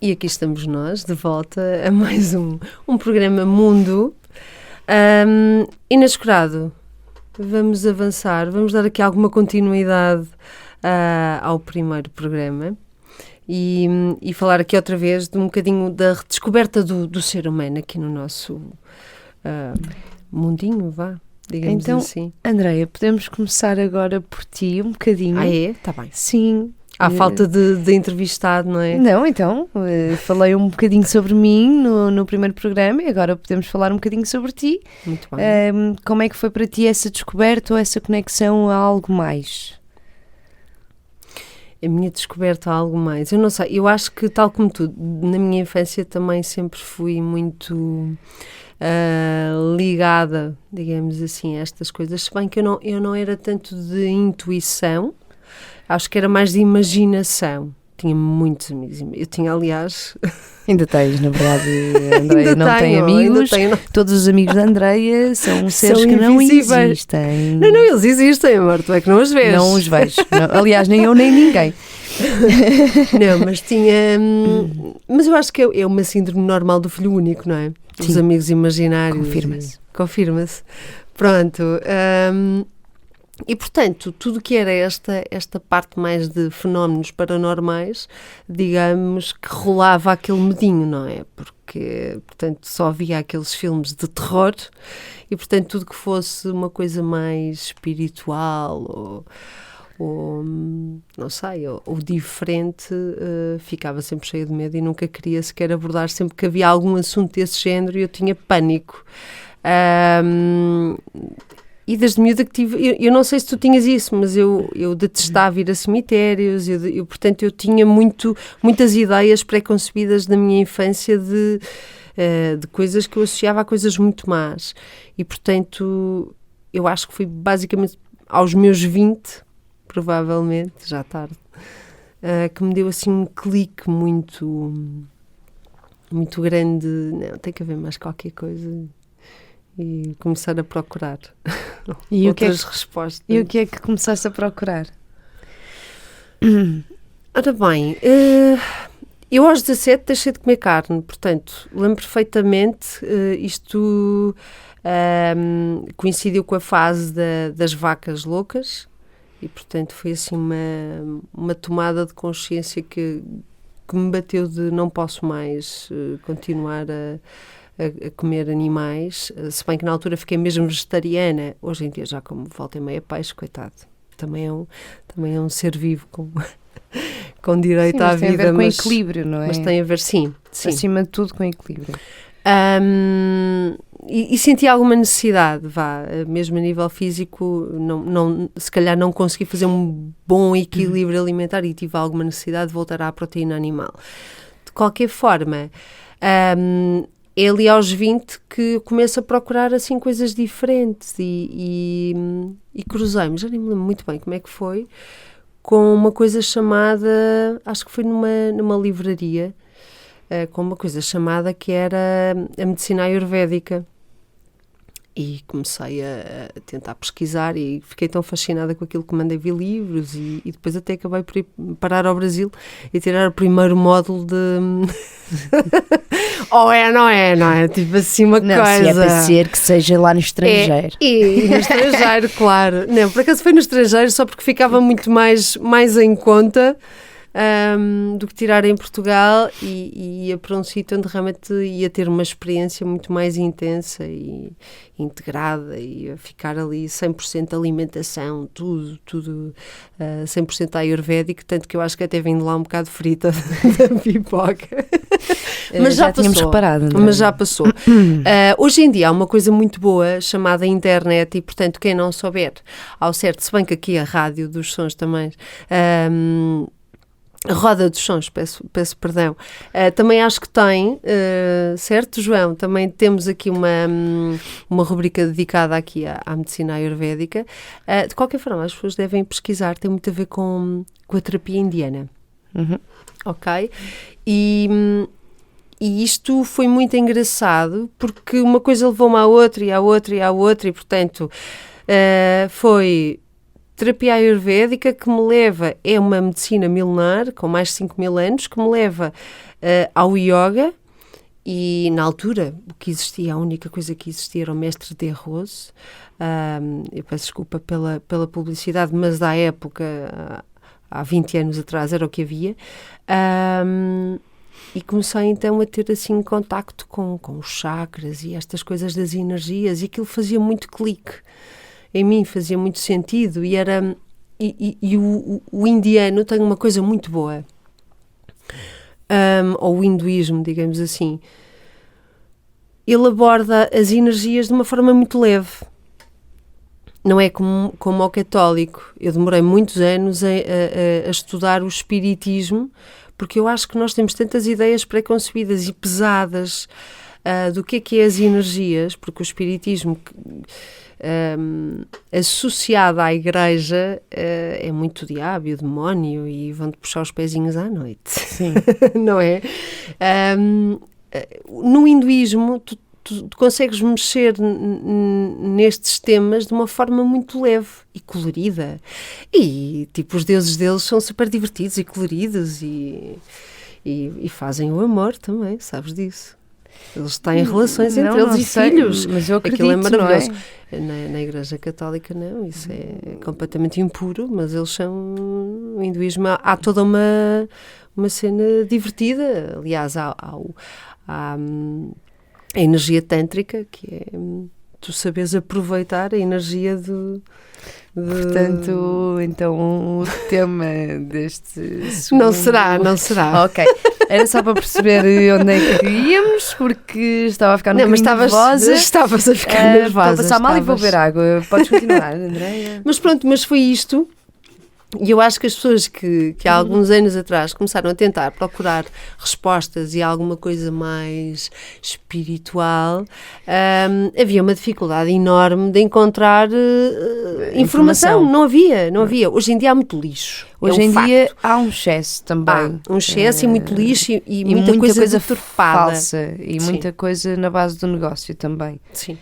E aqui estamos nós, de volta a mais um programa Mundo. Inês Curado, vamos avançar, vamos dar aqui alguma continuidade ao primeiro programa e falar aqui outra vez de um bocadinho da redescoberta do ser humano aqui no nosso mundinho, digamos então, assim. Andreia, podemos começar agora por ti um bocadinho. Ah, é? Está bem. Sim. Há falta de entrevistado, não é? Não, então, falei um bocadinho sobre mim no primeiro programa e agora podemos falar um bocadinho sobre ti. Muito bem. Como é que foi para ti essa descoberta ou essa conexão a algo mais? A minha descoberta a algo mais? Eu não sei, eu acho que, tal como tu, na minha infância também sempre fui muito ligada, digamos assim, a estas coisas, se bem que eu não era tanto de intuição. Acho que era mais de imaginação. Tinha muitos amigos. Eu tinha, aliás... Ainda tens, na verdade, a Andreia não tem amigos. Todos os amigos da Andreia são seres que não existem. Não, eles existem, amor. Tu é que não os vês. Não os vejo. Não, aliás, nem eu, nem ninguém. Não, mas tinha... Mas eu acho que é uma síndrome normal do filho único, não é? Dos amigos imaginários. Confirma-se. Pronto. E, portanto, tudo o que era esta parte mais de fenómenos paranormais, digamos que rolava aquele medinho, não é? Porque, portanto, só havia aqueles filmes de terror e, portanto, tudo que fosse uma coisa mais espiritual ou não sei, ou diferente, ficava sempre cheia de medo e nunca queria sequer abordar. Sempre que havia algum assunto desse género, eu tinha pânico. E desde miúda que tive, eu não sei se tu tinhas isso, mas eu detestava ir a cemitérios, portanto eu tinha muitas ideias pré-concebidas na minha infância de coisas que eu associava a coisas muito más. E portanto eu acho que foi basicamente aos meus 20, provavelmente, já tarde, que me deu assim um clique muito grande. Não, tem que haver mais qualquer coisa. E começar a procurar outras respostas. E o que é que começaste a procurar? Ora bem, eu aos 17 deixei de comer carne, portanto, lembro perfeitamente, isto coincidiu com a fase das vacas loucas e, portanto, foi assim uma tomada de consciência que me bateu de não posso mais continuar a comer animais, se bem que na altura fiquei mesmo vegetariana. Hoje em dia já como volta e meia peixe, coitado. Também é um ser vivo com direito à vida. Tem a ver com equilíbrio, não é? Mas tem a ver, sim. Acima de tudo com equilíbrio. E senti alguma necessidade, mesmo a nível físico, se calhar não consegui fazer um bom equilíbrio alimentar e tive alguma necessidade de voltar à proteína animal. De qualquer forma... é ali aos 20 que começo a procurar assim coisas diferentes e cruzei-me, já nem me lembro muito bem como é que foi, com uma coisa chamada, acho que foi numa livraria, com uma coisa chamada que era a medicina ayurvédica. E comecei a tentar pesquisar e fiquei tão fascinada com aquilo que mandei ver livros e depois até acabei por ir parar ao Brasil e tirar o primeiro módulo de... não é? Tipo assim uma coisa... Se é para ser que seja lá no estrangeiro. E no estrangeiro, claro. Não, por acaso foi no estrangeiro só porque ficava muito mais em conta... do que tirar em Portugal e ia para um sítio onde realmente ia ter uma experiência muito mais intensa e integrada e ia ficar ali 100% alimentação, tudo 100% ayurvédico, tanto que eu acho que até vim de lá um bocado frita da pipoca. Mas já tínhamos passou, reparado, não é? Mas já passou. Hoje em dia há uma coisa muito boa chamada internet e, portanto, quem não souber ao certo, se bem que aqui a rádio dos sons também... a Roda dos Sons, peço perdão. Também acho que tem, certo, João? Também temos aqui uma rubrica dedicada aqui à medicina ayurvédica. De qualquer forma, as pessoas devem pesquisar, tem muito a ver com a terapia indiana. Uhum. Ok? E isto foi muito engraçado, porque uma coisa levou-me à outra, e portanto, foi... terapia ayurvédica que me leva, é uma medicina milenar, com mais de 5.000 anos, que me leva ao yoga, e na altura o que existia, a única coisa que existia era o mestre de Rose. Eu peço desculpa pela publicidade, mas da época, há 20 anos atrás, era o que havia. E comecei então a ter assim contacto com os chakras e estas coisas das energias, e aquilo fazia muito clique em mim, fazia muito sentido, e o indiano tem uma coisa muito boa, ou o hinduísmo, digamos assim, ele aborda as energias de uma forma muito leve. Não é como o católico. Eu demorei muitos anos a estudar o espiritismo, porque eu acho que nós temos tantas ideias preconcebidas e pesadas do que é as energias, porque o espiritismo associado à igreja é muito o diabo e o demónio, e vão-te puxar os pezinhos à noite. Sim. Não é? No hinduísmo, tu consegues mexer nestes temas de uma forma muito leve e colorida. E, tipo, os deuses deles são super divertidos e coloridos e fazem o amor também, sabes disso? Eles têm relações entre eles e filhos. Mas eu acredito, aquilo é maravilhoso. Não é? Na Igreja Católica não, isso é completamente impuro, mas eles são... No hinduísmo há toda uma cena divertida. Aliás, há a energia tântrica, que é tu saberes aproveitar a energia Portanto, então o tema deste segundo... Não será. Ok, era só para perceber onde é que íamos, porque estava a ficar nervosa. Estavas a ficar nervosa. Estou a passar mal e vou beber água. Podes continuar, Andreia. Mas foi isto. E eu acho que as pessoas que há alguns anos atrás começaram a tentar procurar respostas e alguma coisa mais espiritual, havia uma dificuldade enorme de encontrar informação. Não havia. Hoje em dia há muito lixo. Hoje em dia há um excesso também. Um excesso e muito lixo e muita coisa deturpada. Falsa. E muita coisa na base do negócio também. Sim.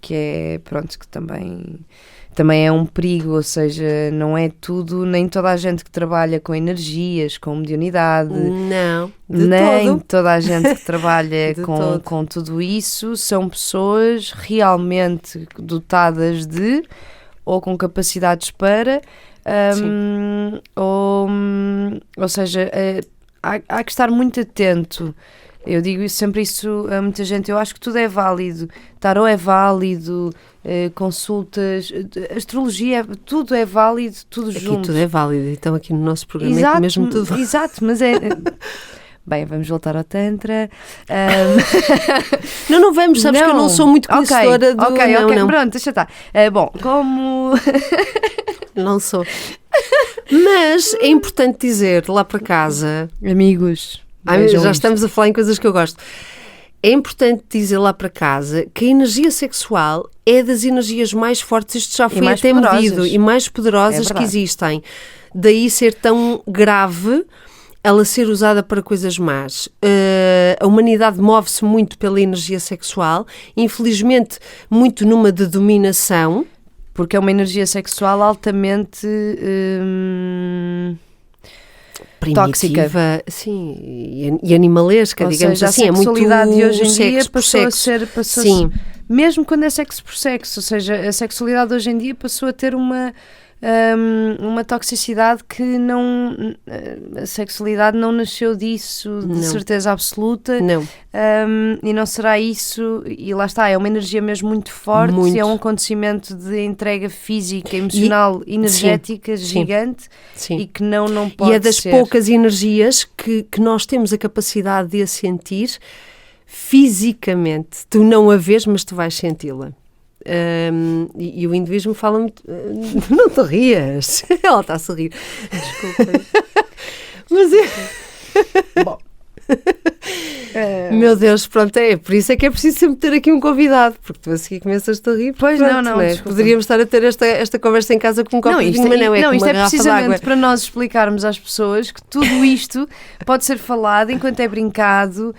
Que é, pronto, que também é um perigo, ou seja, não é tudo, nem toda a gente que trabalha com energias, com mediunidade, não, nem toda a gente que trabalha com tudo isso são pessoas realmente dotadas de, ou com capacidades para, ou seja, há que estar muito atento. Eu digo sempre isso a muita gente. Eu acho que tudo é válido. Tarot é válido, consultas, astrologia, tudo é válido, tudo junto. Aqui tudo é válido. Então aqui no nosso programa é mesmo tudo válido. Exato, mas é... Bem, vamos voltar ao Tantra. Não vamos, sabes que eu não sou muito conhecedora do... Ok, pronto, deixa estar. Bom, como... Não sou. Mas é importante dizer lá para casa... Amigos... já estamos a falar em coisas que eu gosto. É importante dizer lá para casa que a energia sexual é das energias mais fortes, isto já foi até medido, e mais poderosas que existem. Daí ser tão grave ela ser usada para coisas más. A humanidade move-se muito pela energia sexual, infelizmente muito numa de dominação. Porque é uma energia sexual altamente... primitiva, tóxica. Sim, e animalesca, digamos seja, assim, a sexualidade é muito de hoje em dia passou sim. Mesmo quando é sexo por sexo, ou seja, a sexualidade hoje em dia passou a ter uma toxicidade que não... A sexualidade não nasceu disso, de certeza absoluta. Não. E não será isso, e lá está, é uma energia mesmo muito forte, é um acontecimento de entrega física, emocional, energética, gigante, e que não pode ser. E é das poucas energias que nós temos a capacidade de a sentir fisicamente. Tu não a vês, mas tu vais senti-la. E o hinduísmo fala muito... não te rias. Ela está-se a rir. Desculpa. Mas Bom. Meu Deus, pronto, por isso é que é preciso sempre ter aqui um convidado, porque tu a seguir começas-te a rir. Pois, pronto, não, é? Poderíamos estar a ter esta conversa em casa com um copo de vinho, mas não, com isto uma é garrafa precisamente d'água. para nós explicarmos às pessoas que tudo isto pode ser falado enquanto é brincado,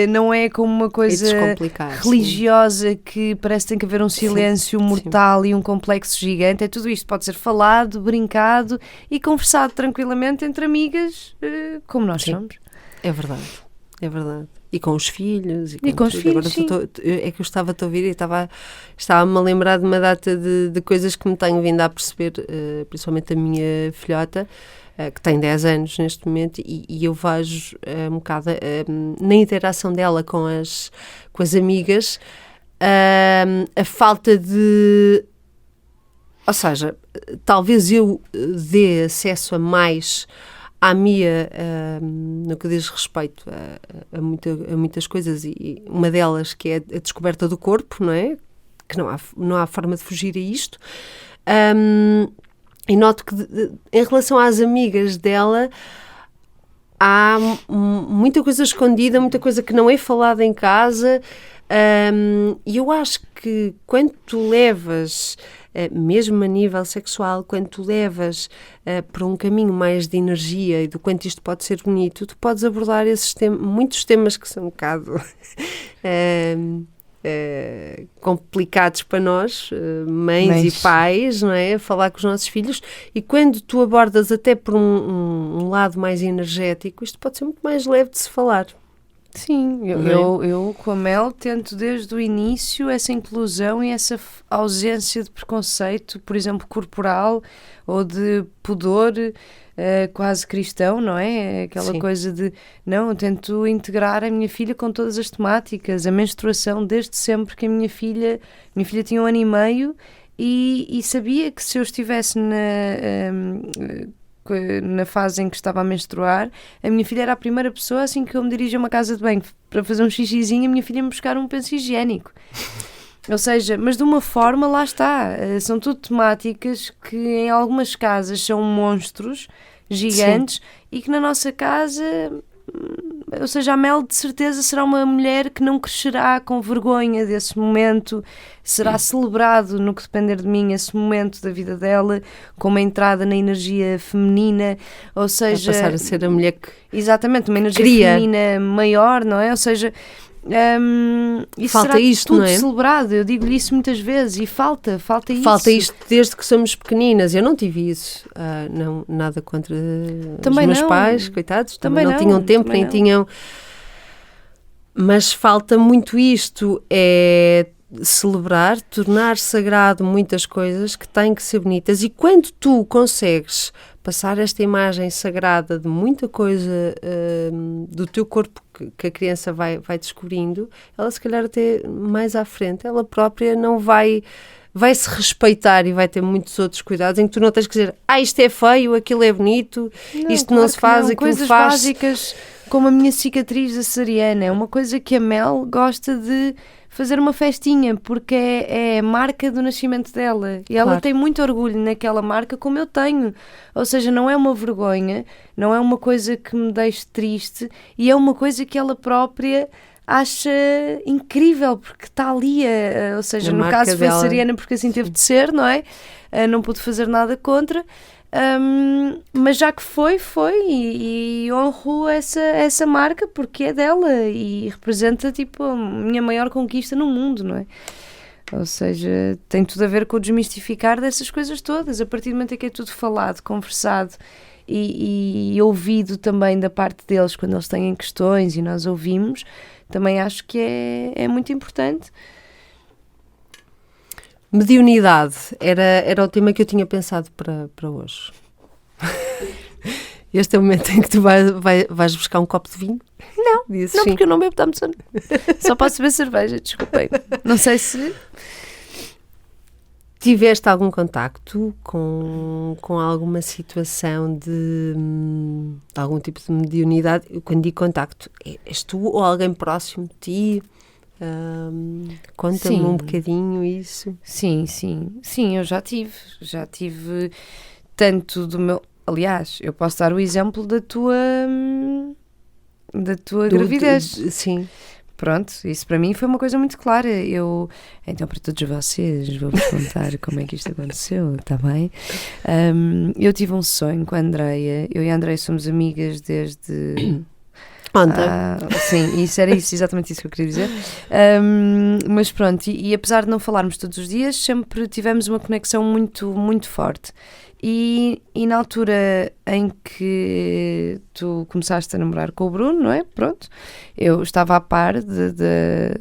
não é como uma coisa religiosa que parece que tem que haver um silêncio mortal e um complexo gigante. É tudo isto, pode ser falado, brincado e conversado tranquilamente entre amigas, como nós somos. É verdade, é verdade. E com os filhos. E com os filhos, agora é que eu estava-te a ouvir e estava-me a lembrar de uma data de coisas que me tenho vindo a perceber, principalmente a minha filhota, que tem 10 anos neste momento, e eu vejo um bocado na interação dela com as amigas a falta de... Ou seja, talvez eu dê acesso a mais à Mia no que diz respeito a muitas coisas, e uma delas que é a descoberta do corpo, não é? Que não há forma de fugir a isto. E noto que em relação às amigas dela há muita coisa escondida, muita coisa que não é falada em casa, e eu acho que quando tu levas... mesmo a nível sexual, quando tu levas para um caminho mais de energia e do quanto isto pode ser bonito, tu podes abordar muitos temas que são um bocado complicados para nós, mães e pais, não é? Falar com os nossos filhos, e quando tu abordas até por um lado mais energético, isto pode ser muito mais leve de se falar. Sim, eu com a Mel tento desde o início essa inclusão e essa ausência de preconceito, por exemplo, corporal ou de pudor quase cristão, não é? Aquela coisa de, não, eu tento integrar a minha filha com todas as temáticas, a menstruação desde sempre, que a minha filha tinha 1 ano e meio e sabia que se eu estivesse na fase em que estava a menstruar, a minha filha era a primeira pessoa, assim que eu me dirijo a uma casa de banho para fazer um xixizinho, a minha filha me buscar um penso higiênico. Ou seja, mas de uma forma, lá está, são tudo temáticas que em algumas casas são monstros gigantes e que na nossa casa, ou seja, a Mel de certeza será uma mulher que não crescerá com vergonha desse momento, será celebrado, no que depender de mim, esse momento da vida dela, com uma entrada na energia feminina, ou seja... Vai passar a ser a mulher que... Exatamente, uma energia feminina maior, não é? Ou seja... isso falta será isto, tudo não é? celebrado, eu digo-lhe isso muitas vezes e falta isso. Falta isto desde que somos pequeninas. Eu não tive isso, não, nada contra também os meus não. Pais, coitados, também não tinham tempo, nem não. tinham, mas falta muito isto, é celebrar, tornar sagrado muitas coisas que têm que ser bonitas, e quando tu consegues passar esta imagem sagrada de muita coisa do teu corpo que a criança vai descobrindo, ela se calhar até mais à frente, ela própria não vai se respeitar e vai ter muitos outros cuidados em que tu não tens que dizer, isto é feio, aquilo é bonito, isto não se faz, aquilo coisas faz. Básicas como a minha cicatriz açoriana, é uma coisa que a Mel gosta de fazer uma festinha, porque é a marca do nascimento dela. E ela tem muito orgulho naquela marca, como eu tenho. Ou seja, não é uma vergonha, não é uma coisa que me deixe triste, e é uma coisa que ela própria acha incrível, porque está ali, ou seja, no caso foi açoriana porque assim teve de ser, não é? Não pude fazer nada contra. Mas já que foi e honro essa marca porque é dela e representa tipo a minha maior conquista no mundo, não é? Ou seja, tem tudo a ver com o desmistificar dessas coisas todas, a partir do momento em que é tudo falado, conversado e ouvido também da parte deles quando eles têm questões e nós ouvimos, também acho que é muito importante. Mediunidade era o tema que eu tinha pensado para hoje. Este é o momento em que tu vais buscar um copo de vinho? Não, porque eu não bebo tanto. Só posso beber cerveja, desculpem. Não sei se... Tiveste algum contacto com alguma situação de algum tipo de mediunidade? Quando digo contacto, és tu ou alguém próximo de ti? Conta-me um bocadinho isso. Sim, eu já tive tanto do meu... Aliás, eu posso dar o exemplo da tua da tua gravidez. Sim. Pronto, isso para mim foi uma coisa muito clara. Então, para todos vocês, vou-vos contar como é que isto aconteceu, está bem? Eu tive um sonho com a Andreia. Eu e a Andreia somos amigas desde... Ontem. Sim, exatamente isso que eu queria dizer. Mas pronto, e apesar de não falarmos todos os dias, sempre tivemos uma conexão muito, muito forte. E na altura em que tu começaste a namorar com o Bruno, não é? Pronto, eu estava a par da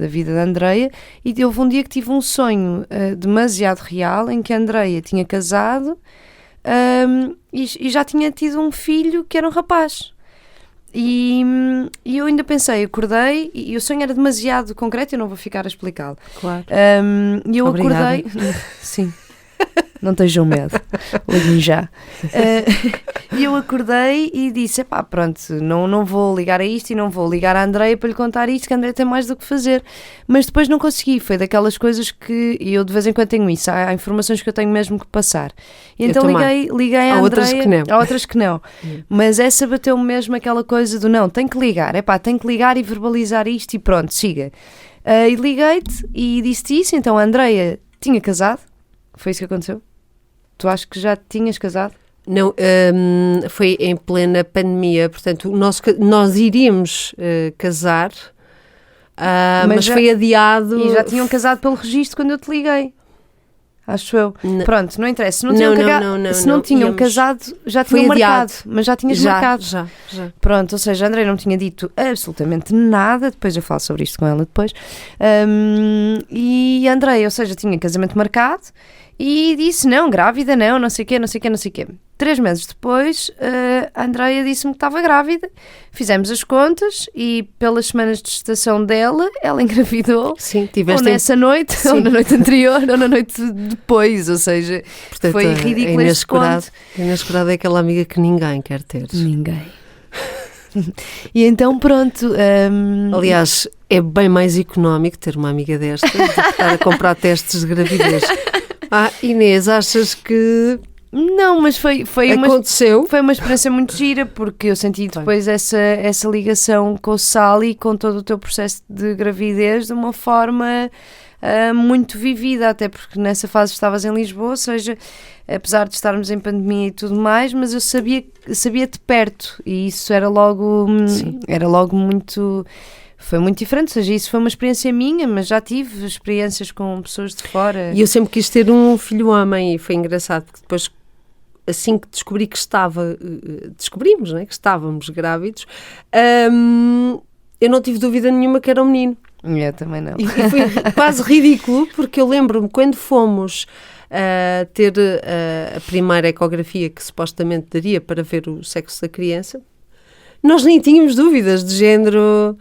vida da Andreia, e houve um dia que tive um sonho demasiado real, em que a Andreia tinha casado e já tinha tido um filho que era um rapaz. E eu ainda pensei, acordei, e o sonho era demasiado concreto, eu não vou ficar a explicá-lo. Claro. E eu Obrigada. acordei... Sim. Não tenham medo, liguem já. E eu acordei e disse, pronto, não vou ligar a isto e não vou ligar à Andreia para lhe contar isto, que a Andreia tem mais do que fazer. Mas depois não consegui, foi daquelas coisas que eu de vez em quando tenho isso, há informações que eu tenho mesmo que passar. E então liguei à Andreia. Há outras que não. Mas essa bateu-me mesmo aquela coisa do não, tenho que ligar, tenho que ligar e verbalizar isto e pronto, siga. E liguei-te e disse-te isso, então a Andreia tinha casado. Foi isso que aconteceu? Tu achas que já tinhas casado? Não, foi em plena pandemia, portanto, nós iríamos casar, mas foi adiado. E já tinham casado pelo registro quando eu te liguei. Acho eu. Pronto, não interessa. Se não tinham casado, já tinham marcado. Mas já tinhas marcado. Já. Pronto, ou seja, a Andreia não tinha dito absolutamente nada. Depois eu falo sobre isto com ela depois. E a Andreia, ou seja, tinha casamento marcado. E disse, não, grávida, não sei o quê. 3 meses depois, a Andreia disse-me que estava grávida. Fizemos as contas e pelas semanas de gestação dela, ela engravidou. Sim, ou nessa noite, sim, ou na noite anterior, ou na noite depois. Ou seja, portanto, foi ridículo este conto. A Inês Curado é aquela amiga que ninguém quer ter. Ninguém. E então pronto. Aliás, é bem mais económico ter uma amiga desta do que estar a comprar testes de gravidez. Inês, achas que... Não, mas aconteceu? Foi uma experiência muito gira, porque eu senti depois essa ligação com o Sally e com todo o teu processo de gravidez de uma forma muito vivida, até porque nessa fase estavas em Lisboa, ou seja, apesar de estarmos em pandemia e tudo mais, mas eu sabia-te perto, e isso era logo muito... Foi muito diferente, ou seja, isso foi uma experiência minha, mas já tive experiências com pessoas de fora. E eu sempre quis ter um filho homem, e foi engraçado, porque depois, assim que descobri que descobrimos, né, que estávamos grávidos, eu não tive dúvida nenhuma que era um menino. Eu também não. E foi quase ridículo, porque eu lembro-me quando fomos ter a primeira ecografia que supostamente daria para ver o sexo da criança, nós nem tínhamos dúvidas de género...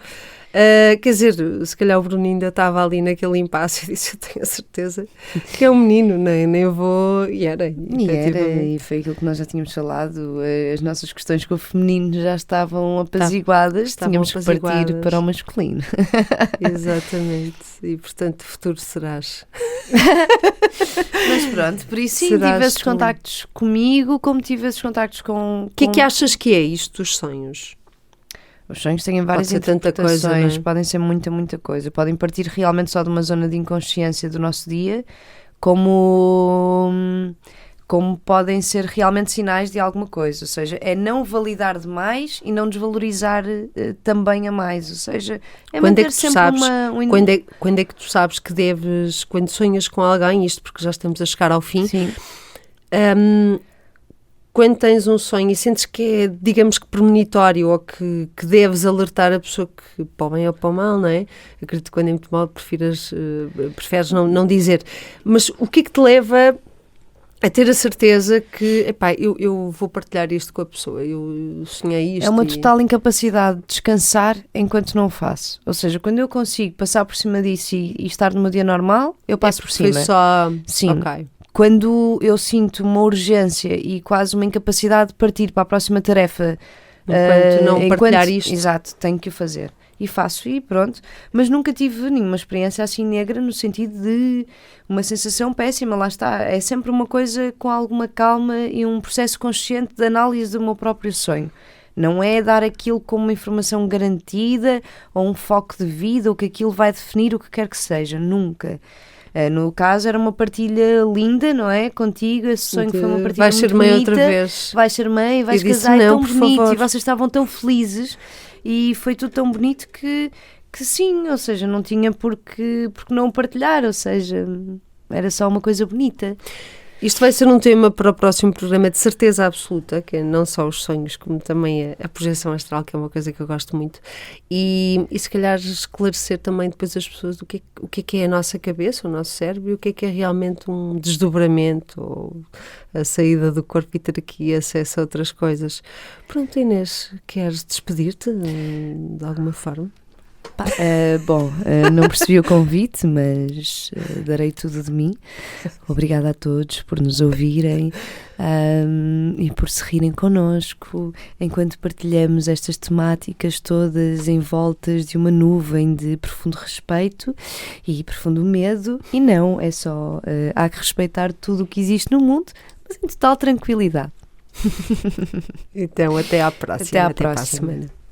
quer dizer, se calhar o Bruno ainda estava ali naquele impasse e disse, eu tenho a certeza que é um menino, nem vou... E era. E foi aquilo que nós já tínhamos falado, as nossas questões com o feminino já estavam apaziguadas, tínhamos que partir para o masculino. Exatamente, e portanto futuro serás. Mas pronto, por isso sim, tive esses contactos comigo, como tive esses contactos com... O que é que achas que é isto dos sonhos? Os sonhos têm várias interpretações, tanta coisa, podem ser muita coisa, podem partir realmente só de uma zona de inconsciência do nosso dia, como podem ser realmente sinais de alguma coisa, ou seja, é não validar demais e não desvalorizar também a mais, ou seja, é manter sempre quando é que tu sabes que deves, quando sonhas com alguém, isto porque já estamos a chegar ao fim, sim. Quando tens um sonho e sentes que é, digamos que premonitório, ou que deves alertar a pessoa que para o bem ou para o mal, não é? Acredito que quando é muito mal preferes não dizer. Mas o que é que te leva a ter a certeza que, eu vou partilhar isto com a pessoa, eu sonhei isto? É uma total incapacidade de descansar enquanto não faço. Ou seja, quando eu consigo passar por cima disso e estar no meu dia normal, eu passo por cima. Foi só... Sim. Ok. Quando eu sinto uma urgência e quase uma incapacidade de partir para a próxima tarefa, partilhar isto. Exato, tenho que o fazer. E faço, e pronto. Mas nunca tive nenhuma experiência assim negra, no sentido de uma sensação péssima, lá está. É sempre uma coisa com alguma calma e um processo consciente de análise do meu próprio sonho. Não é dar aquilo como uma informação garantida ou um foco de vida ou que aquilo vai definir o que quer que seja, nunca. No caso era uma partilha linda, não é? Contigo, esse sonho foi uma partilha vais muito ser mãe bonita. outra vez. Vais ser mãe, vais Eu disse, casar, não, tão por bonito, favor. e vocês estavam tão felizes e foi tudo tão bonito que sim, ou seja, não tinha porque não partilhar, ou seja, era só uma coisa bonita. Isto vai ser um tema para o próximo programa, de certeza absoluta, que é não só os sonhos, como também a projeção astral, que é uma coisa que eu gosto muito, e se calhar esclarecer também depois as pessoas o que é a nossa cabeça, o nosso cérebro, e o que é realmente um desdobramento, ou a saída do corpo e ter aqui acesso a outras coisas. Pronto, Inês, queres despedir-te de alguma forma? Não percebi o convite, mas darei tudo de mim. Obrigada a todos por nos ouvirem e por se rirem connosco enquanto partilhamos estas temáticas todas envoltas de uma nuvem de profundo respeito e profundo medo. E não, é só há que respeitar tudo o que existe no mundo, mas em total tranquilidade. Então, até à próxima. Até à próxima. Para a semana.